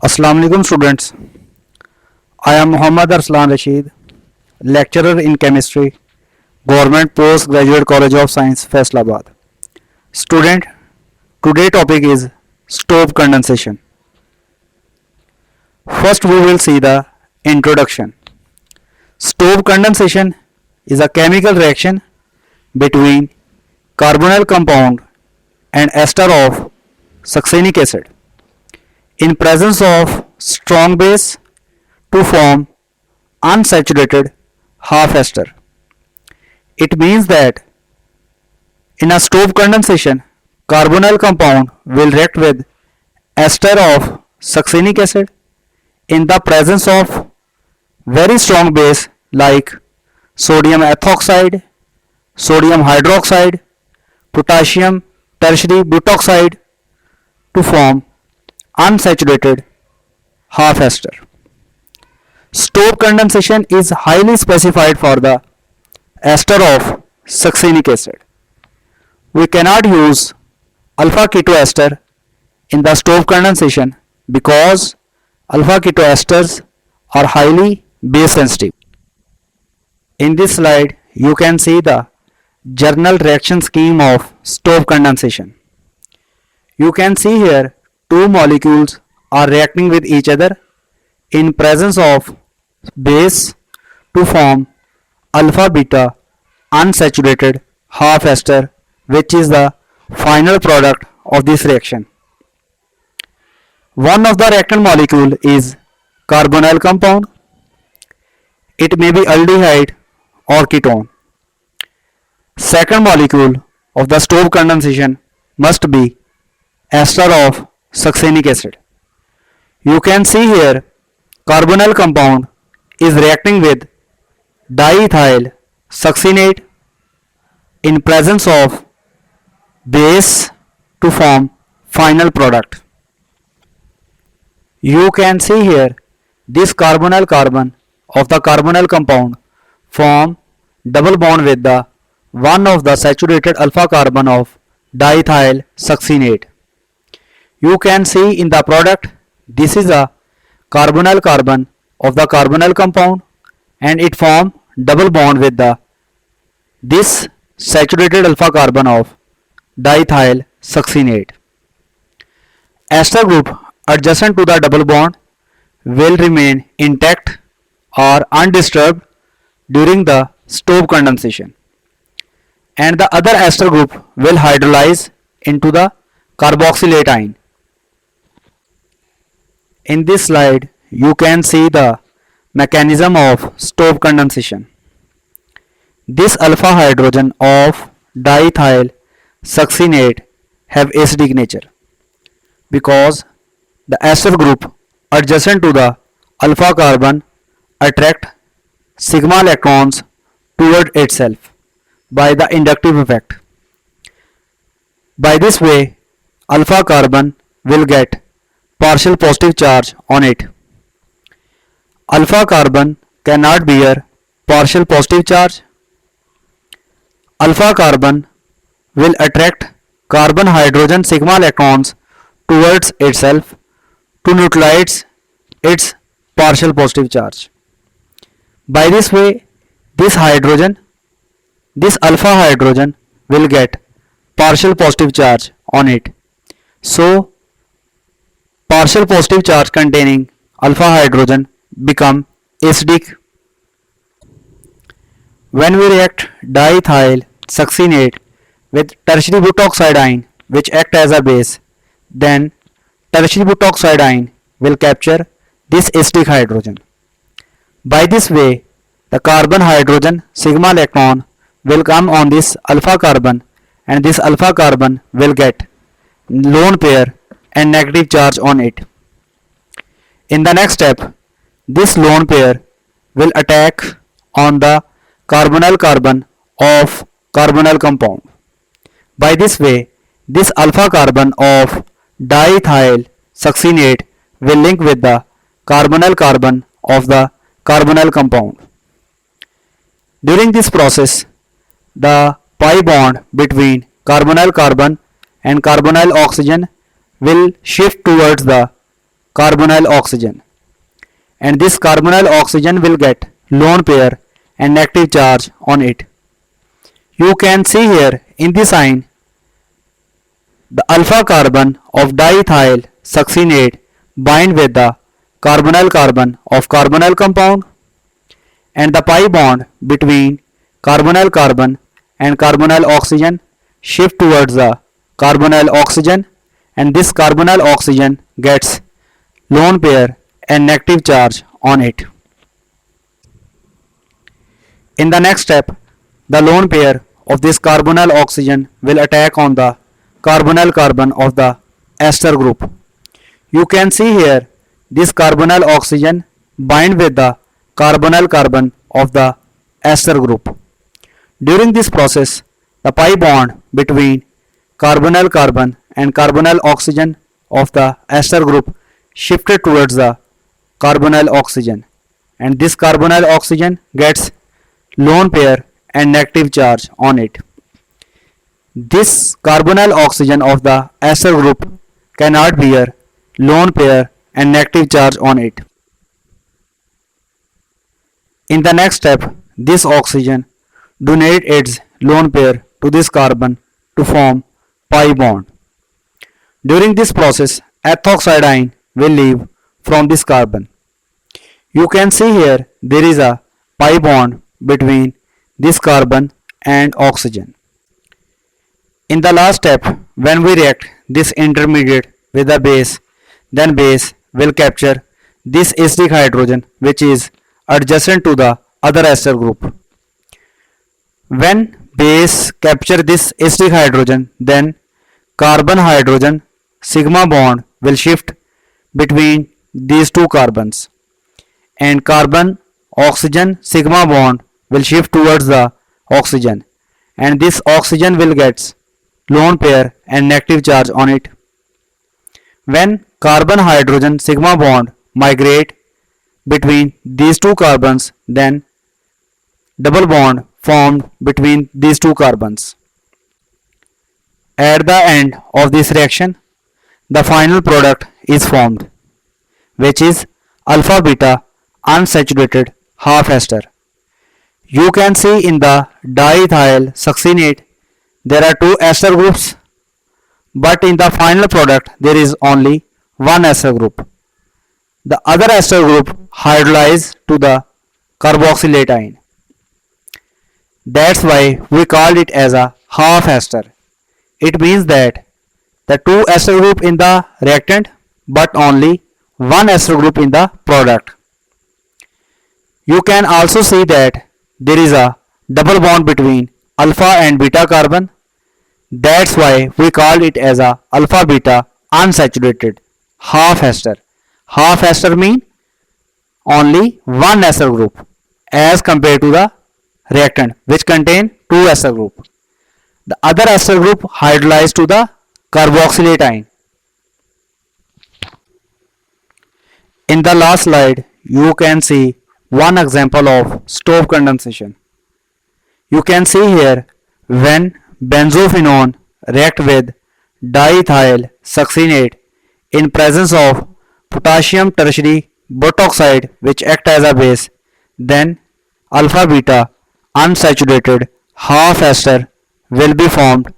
Assalamu alaikum students. I am Muhammad Arslan Rashid, lecturer in chemistry, Government Postgraduate College of Science, Faisalabad. Student, today topic is stove condensation. First we will see the introduction. Stove condensation is a chemical reaction between carbonyl compound and ester of succinic acid in presence of strong base to form unsaturated half ester. It means that in a stove condensation, carbonyl compound will react with ester of succinic acid in the presence of very strong base like sodium ethoxide, sodium hydroxide, potassium tertiary butoxide to form unsaturated half ester. Stove condensation is highly specified for the ester of succinic acid. We cannot use alpha ketoester in the stove condensation because alpha ketoesters are highly base sensitive. In this slide, you can see the general reaction scheme of stove condensation. You can see here two molecules are reacting with each other in presence of base to form alpha beta unsaturated half ester, which is the final product of this reaction. One of the reactant molecule is carbonyl compound. It may be aldehyde or ketone. Second molecule of the stove condensation must be ester of succinic acid. You can see here carbonyl compound is reacting with diethyl succinate in presence of base to form final product. You can see here this carbonyl carbon of the carbonyl compound form double bond with the one of the saturated alpha carbon of diethyl succinate. You can see in the product this is a carbonyl carbon of the carbonyl compound and it form double bond with the this saturated alpha carbon of diethyl succinate. Ester group adjacent to the double bond will remain intact or undisturbed during the stove condensation, and the other ester group will hydrolyze into the carboxylate ion. In this slide, you can see the mechanism of stove condensation. This alpha hydrogen of diethyl succinate have acidic nature because the ester group adjacent to the alpha carbon attract sigma electrons toward itself by the inductive effect. By this way, alpha carbon will get partial positive charge on it. Alpha carbon cannot bear partial positive charge. Alpha carbon will attract carbon hydrogen sigma electrons towards itself to neutralize its partial positive charge. By this way, this alpha hydrogen will get partial positive charge on it. So, partial positive charge containing alpha hydrogen become acidic. When we react diethyl succinate with tertiary butoxide ion which act as a base, then tertiary butoxide ion will capture this acidic hydrogen. By this way, the carbon hydrogen sigma electron will come on this alpha carbon and this alpha carbon will get lone pair and negative charge on it. In the next step, this lone pair will attack on the carbonyl carbon of carbonyl compound. By this way, this alpha carbon of diethyl succinate will link with the carbonyl carbon of the carbonyl compound. During this process, the pi bond between carbonyl carbon and carbonyl oxygen will shift towards the carbonyl oxygen, and this carbonyl oxygen will get lone pair and negative charge on it. You can see here in the sign the alpha carbon of diethyl succinate bind with the carbonyl carbon of carbonyl compound, and the pi bond between carbonyl carbon and carbonyl oxygen shift towards the carbonyl oxygen, and this carbonyl oxygen gets lone pair and negative charge on it. In the next step, the lone pair of this carbonyl oxygen will attack on the carbonyl carbon of the ester group. You can see here this carbonyl oxygen bind with the carbonyl carbon of the ester group. During this process, the pi bond between carbonyl carbon and carbonyl oxygen of the ester group shifted towards the carbonyl oxygen, and this carbonyl oxygen gets lone pair and negative charge on it. This carbonyl oxygen of the ester group cannot bear lone pair and negative charge on it. In the next step, this oxygen donate its lone pair to this carbon to form pi bond. During this process, ethoxide ion will leave from this carbon. You can see here there is a pi bond between this carbon and oxygen. In the last step, when we react this intermediate with the base, then base will capture this acidic hydrogen which is adjacent to the other ester group. When base capture this acidic hydrogen, then carbon hydrogen sigma bond will shift between these two carbons, and carbon oxygen sigma bond will shift towards the oxygen, and this oxygen will get lone pair and negative charge on it. When carbon hydrogen sigma bond migrate between these two carbons, then double bond formed between these two carbons. At the end of this reaction, the final product is formed, which is alpha beta unsaturated half ester. You can see in the diethyl succinate there are two ester groups, but in the final product there is only one ester group. The other ester group hydrolyzed to the carboxylate ion. That's why we called it as a half ester. It means that the two ester group in the reactant but only one ester group in the product. You can also see that there is a double bond between alpha and beta carbon. That's why we called it as a alpha beta unsaturated half ester. Half ester mean only one ester group as compared to the reactant which contain two ester group. The other ester group hydrolyzed to the carboxylate ion. In the last slide, you can see one example of stove condensation. You can see here when benzophenone react with diethyl succinate in presence of potassium tertiary butoxide which act as a base, then alpha beta unsaturated half ester will be formed